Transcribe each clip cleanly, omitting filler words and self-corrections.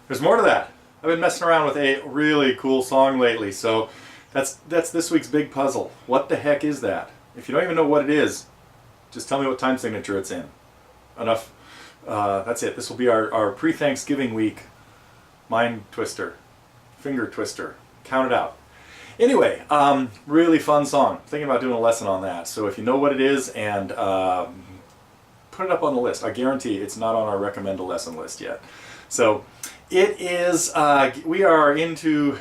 There's more to that. I've been messing around with a really cool song lately, so that's this week's big puzzle. What the heck is that? If you don't even know what it is, just tell me what time signature it's in. Enough. That's it. This will be our pre-Thanksgiving week mind twister, finger twister. Count it out. Anyway, really fun song. Thinking about doing a lesson on that. So if you know what it is, and put it up on the list. I guarantee it's not on our recommend a lesson list yet. So it is, we are into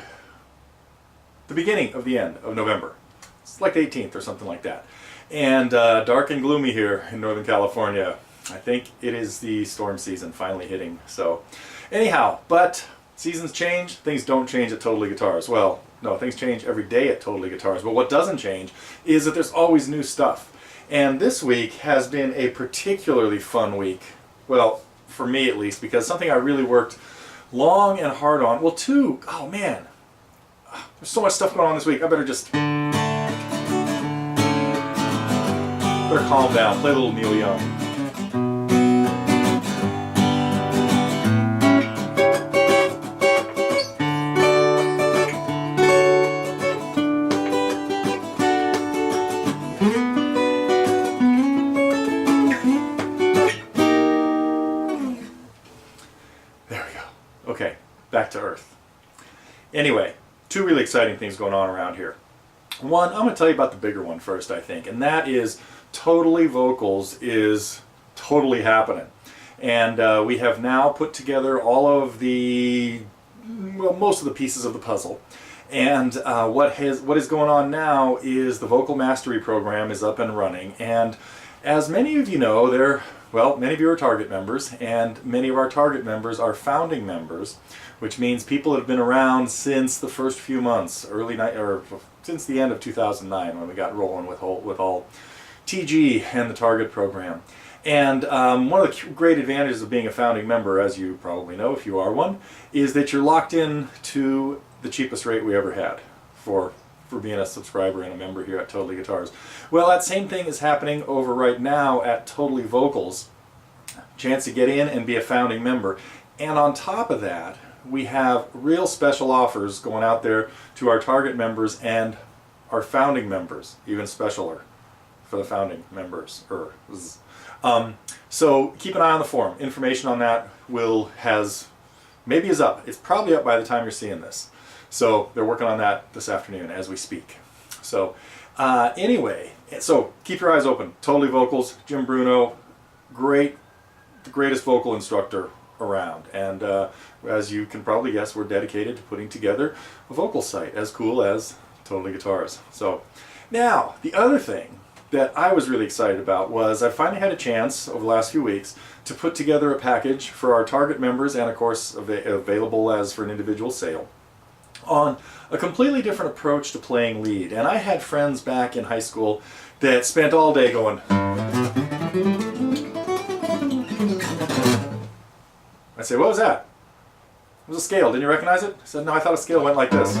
the beginning of the end of November. It's like the 18th or something like that. And dark and gloomy here in Northern California. I think it is the storm season finally hitting. So anyhow, but seasons change, things don't change at Totally Guitars. Well, no, things change every day at Totally Guitars. But what doesn't change is that there's always new stuff. And this week has been a particularly fun week. Well, for me at least, because something I really worked long and hard on. Well, oh man, there's so much stuff going on this week. I better calm down, play a little Neil Young. Okay, back to earth. Anyway, two really exciting things going on around here. One, I'm going to tell you about the bigger one first, I think, and that is TotallyVocals is totally happening. And we have now put together all of most of the pieces of the puzzle. And what is going on now is the Vocal Mastery program is up and running. And as many of you know, many of you are target members, and many of our target members are founding members, which means people that have been around since the first few months, since the end of 2009 when we got rolling with all TG and the target program. And one of the great advantages of being a founding member, as you probably know if you are one, is that you're locked in to the cheapest rate we ever had for being a subscriber and a member here at Totally Guitars. Well, that same thing is happening over right now at TotallyVocals. Chance to get in and be a founding member. And on top of that, we have real special offers going out there to our target members and our founding members, even specialer for the founding members. So keep an eye on the forum. Information on that maybe is up. It's probably up by the time you're seeing this. So they're working on that this afternoon as we speak. So anyway, so keep your eyes open. TotallyVocals, Jim Bruno, the greatest vocal instructor around. And as you can probably guess, we're dedicated to putting together a vocal site as cool as Totally Guitars. So now, the other thing that I was really excited about was I finally had a chance over the last few weeks to put together a package for our target members and of course available as for an individual sale on a completely different approach to playing lead. And I had friends back in high school that spent all day going. I say, what was that? It was a scale. Didn't you recognize it? I said, no, I thought a scale went like this.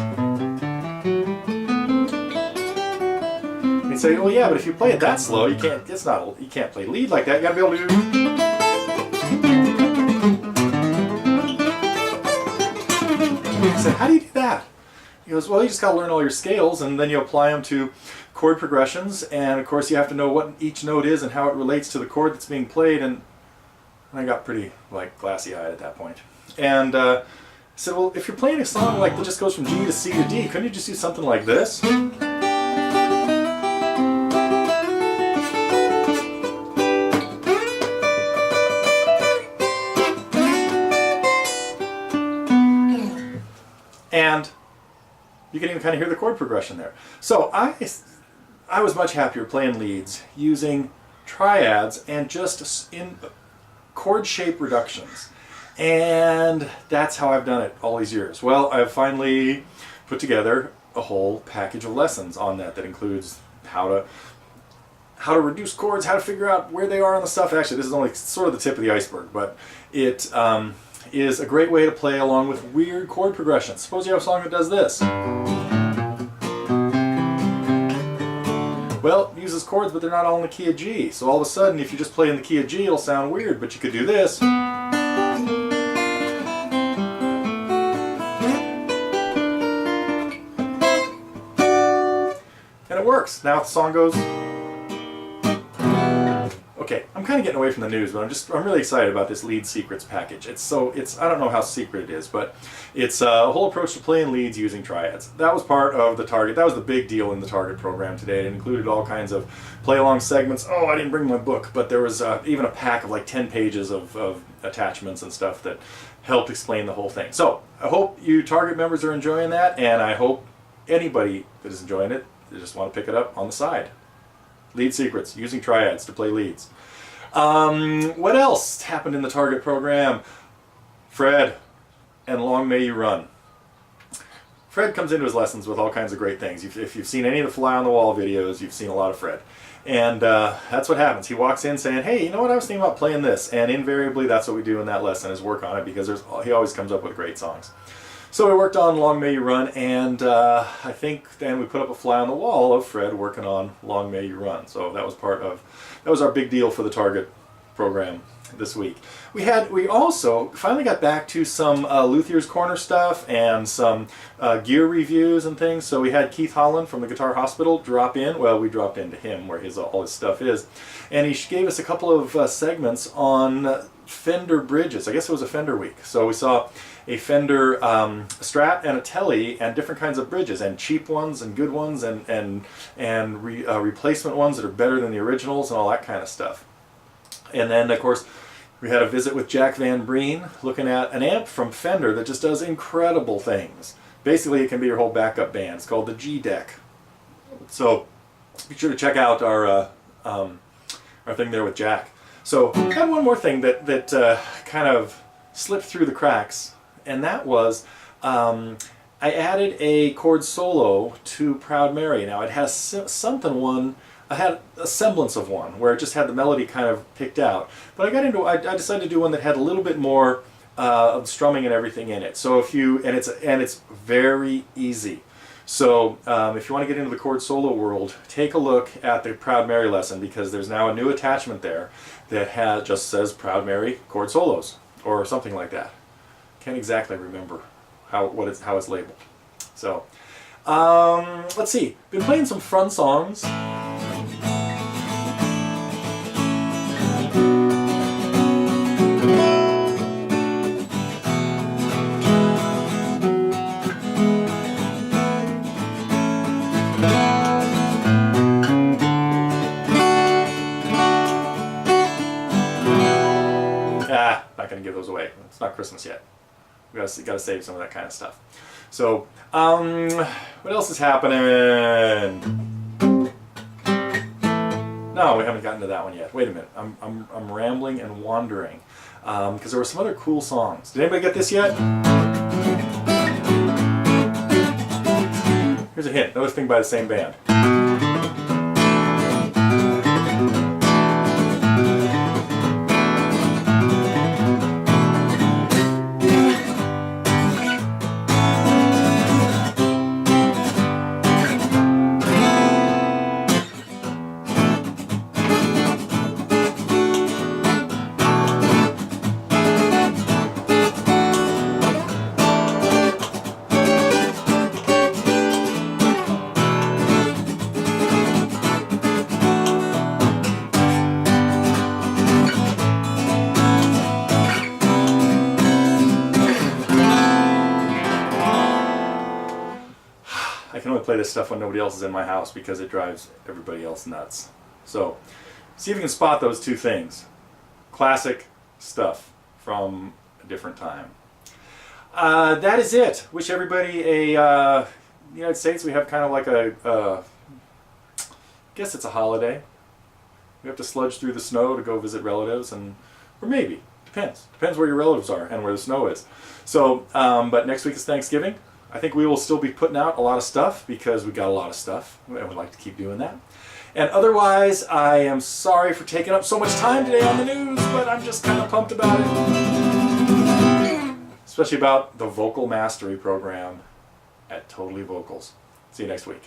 He'd say, oh yeah, but if you play it that slow, you can't play lead like that. You gotta be able to do. I said, how do you do that? He goes, well, you just got to learn all your scales, and then you apply them to chord progressions, and of course you have to know what each note is and how it relates to the chord that's being played. And I got pretty glassy-eyed at that point. And I said, well, if you're playing a song that just goes from G to C to D, couldn't you just do something like this? And you can even kind of hear the chord progression there. So I was much happier playing leads using triads and just in chord shape reductions. And that's how I've done it all these years. Well, I've finally put together a whole package of lessons on that includes how to reduce chords, how to figure out where they are on the stuff. Actually, this is only sort of the tip of the iceberg, but it is a great way to play along with weird chord progressions. Suppose you have a song that does this. Well, it uses chords, but they're not all in the key of G. So all of a sudden, if you just play in the key of G, it'll sound weird, but you could do this. And it works. Now if the song goes... Okay, I'm kind of getting away from the news, but I'm really excited about this lead secrets package. I don't know how secret it is, but it's a whole approach to playing leads using triads. That was part of the Target. That was the big deal in the Target program today. It included all kinds of play-along segments. Oh, I didn't bring my book, but there was even a pack of like 10 pages of attachments and stuff that helped explain the whole thing. So I hope you Target members are enjoying that, and I hope anybody that is enjoying it, they just want to pick it up on the side. Lead secrets, using triads to play leads. What else happened in the Target program? Fred and Long May You Run. Fred comes into his lessons with all kinds of great things. If you've seen any of the Fly on the Wall videos, you've seen a lot of Fred. And that's what happens. He walks in saying, hey, you know what, I was thinking about playing this. And invariably that's what we do in that lesson, is work on it, because he always comes up with great songs. So we worked on Long May You Run, and I think then we put up a fly on the wall of Fred working on Long May You Run. So that was our big deal for the Target program this week. We also finally got back to some Luthier's Corner stuff and some gear reviews and things. So we had Keith Holland from the Guitar Hospital drop in. Well, we dropped into him where all his stuff is. And he gave us a couple of segments on Fender bridges. I guess it was a Fender week. So we saw a Fender Strat and a Telly and different kinds of bridges, and cheap ones and good ones and replacement ones that are better than the originals and all that kind of stuff. And then, of course, we had a visit with Jack Van Breen looking at an amp from Fender that just does incredible things. Basically, it can be your whole backup band. It's called the G-Deck. So be sure to check out our thing there with Jack. So I had one more thing that kind of slipped through the cracks, and that was I added a chord solo to Proud Mary. Now it has I had a semblance of one where it just had the melody kind of picked out, but I decided to do one that had a little bit more of strumming and everything in it. So it's very easy. So if you want to get into the chord solo world, take a look at the Proud Mary lesson, because there's now a new attachment there that just says Proud Mary chord solos or something like that. Can't exactly remember how it's labeled. So let's see. Been playing some fun songs. Not going to give those away. It's not Christmas yet. We got to save some of that kind of stuff. So, what else is happening? No, we haven't gotten to that one yet. Wait a minute. I'm rambling and wandering because there were some other cool songs. Did anybody get this yet? Here's a hint. Another thing by the same band. I can only play this stuff when nobody else is in my house because it drives everybody else nuts. So, see if you can spot those two things. Classic stuff from a different time. That is it. Wish everybody a United States. We have kind of like I guess it's a holiday. We have to sludge through the snow to go visit relatives, or maybe Depends where your relatives are and where the snow is. So, but next week is Thanksgiving. I think we will still be putting out a lot of stuff because we got a lot of stuff and we'd like to keep doing that. And otherwise, I am sorry for taking up so much time today on the news, but I'm just kind of pumped about it. Especially about the vocal mastery program at TotallyVocals. See you next week.